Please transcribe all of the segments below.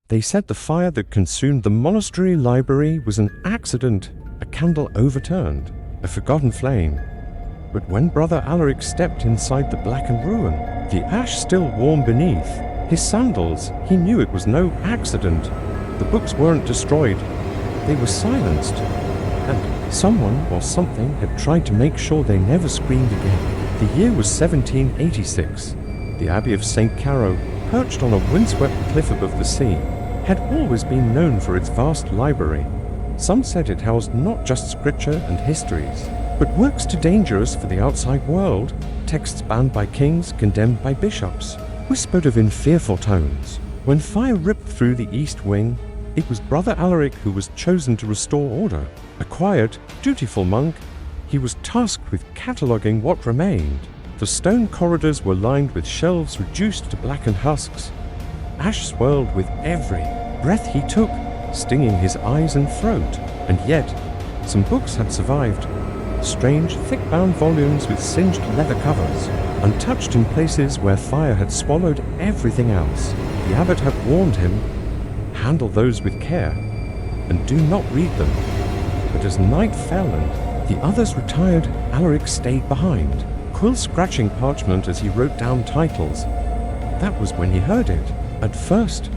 They said the fire that consumed the monastery library was an accident, a candle overturned, a forgotten flame. But when Brother Alaric stepped inside the blackened ruin, the ash still warm beneath, his sandals, he knew it was no accident. The books weren't destroyed, they were silenced. And someone or something had tried to make sure they never screamed again. The year was 1786. The Abbey of St. Caro, perched on a windswept cliff above the sea, had always been known for its vast library. Some said it housed not just scripture and histories, but works too dangerous for the outside world, texts banned by kings, condemned by bishops, whispered of in fearful tones. When fire ripped through the east wing, it was Brother Alaric who was chosen to restore order. A quiet, dutiful monk, he was tasked with cataloguing what remained. The stone corridors were lined with shelves reduced to blackened husks. Ash swirled with every breath he took, stinging his eyes and throat. And yet, some books had survived. Strange, thick-bound volumes with singed leather covers, untouched in places where fire had swallowed everything else. The abbot had warned him, handle those with care, and do not read them. But as night fell and the others retired, Alaric stayed behind, quill scratching parchment as he wrote down titles. That was when he heard it. At first,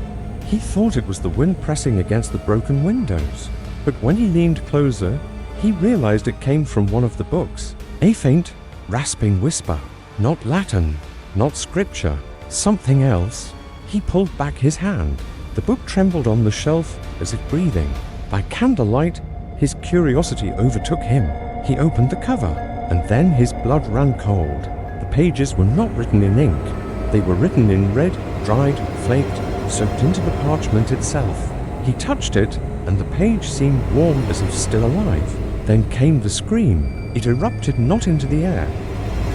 he thought it was the wind pressing against the broken windows. But when he leaned closer, he realized it came from one of the books. A faint, rasping whisper. Not Latin, not scripture, something else. He pulled back his hand. The book trembled on the shelf as if breathing. By candlelight, his curiosity overtook him. He opened the cover, and then his blood ran cold. The pages were not written in ink. They were written in red, dried, flaked, soaked into the parchment itself. He touched it, and the page seemed warm as if still alive. Then came the scream. It erupted not into the air,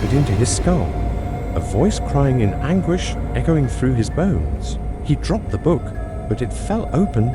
but into his skull. A voice crying in anguish, echoing through his bones. He dropped the book, but it fell open,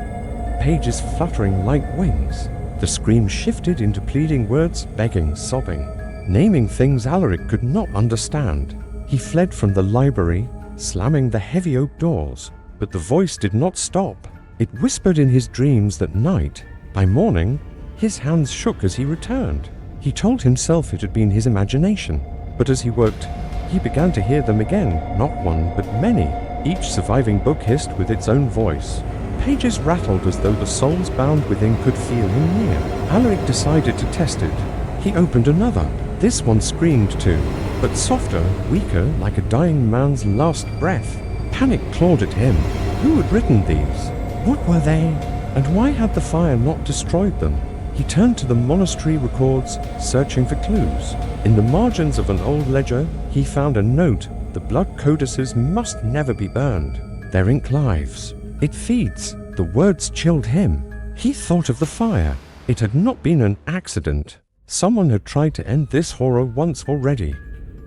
pages fluttering like wings. The scream shifted into pleading words, begging, sobbing, naming things Alaric could not understand. He fled from the library, slamming the heavy oak doors, but the voice did not stop. It whispered in his dreams that night. By morning, his hands shook as he returned. He told himself it had been his imagination, but as he worked, he began to hear them again, not one but many, each surviving book hissed with its own voice. Pages rattled as though the souls bound within could feel him near. Alaric decided to test it. He opened another. This one screamed too, but softer, weaker, like a dying man's last breath. Panic clawed at him. Who had written these? What were they? And why had the fire not destroyed them? He turned to the monastery records, searching for clues. In the margins of an old ledger, he found a note. The blood codices must never be burned. Their ink lives. It feeds. The words chilled him. He thought of the fire. It had not been an accident. Someone had tried to end this horror once already,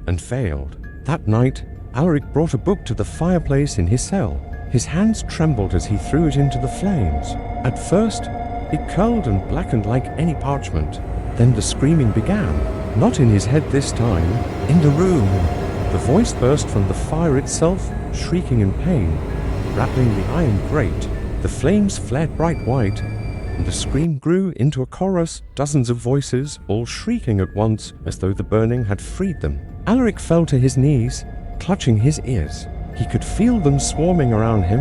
and failed. That night, Alaric brought a book to the fireplace in his cell. His hands trembled as he threw it into the flames. At first, it curled and blackened like any parchment. Then the screaming began. Not in his head this time, in the room. The voice burst from the fire itself, shrieking in pain, rattling the iron grate. The flames flared bright white, and the scream grew into a chorus, dozens of voices, all shrieking at once as though the burning had freed them. Alaric fell to his knees, clutching his ears. He could feel them swarming around him,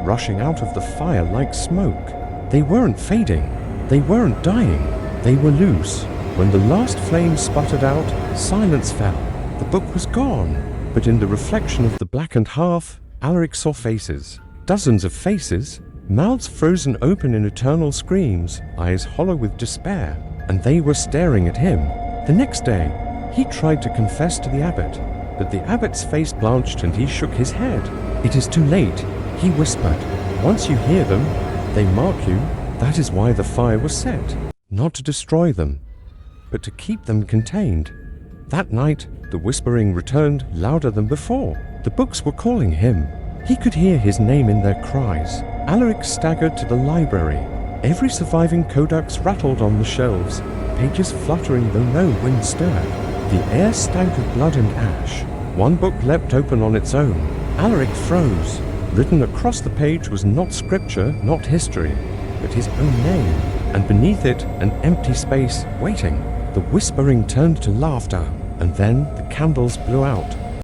rushing out of the fire like smoke. They weren't fading. They weren't dying. They were loose. When the last flame sputtered out, silence fell. The book was gone. But in the reflection of the blackened hearth, Alaric saw faces. Dozens of faces, mouths frozen open in eternal screams, eyes hollow with despair. And they were staring at him. The next day, he tried to confess to the abbot, but the abbot's face blanched and he shook his head. "It is too late," he whispered. "Once you hear them, they mark you. That is why the fire was set. Not to destroy them, but to keep them contained." That night, the whispering returned louder than before. The books were calling him. He could hear his name in their cries. Alaric staggered to the library. Every surviving codex rattled on the shelves, pages fluttering though no wind stirred. The air stank of blood and ash. One book leapt open on its own. Alaric froze. Written across the page was not scripture, not history, but his own name, and beneath it an empty space waiting. The whispering turned to laughter, and then the candles blew out,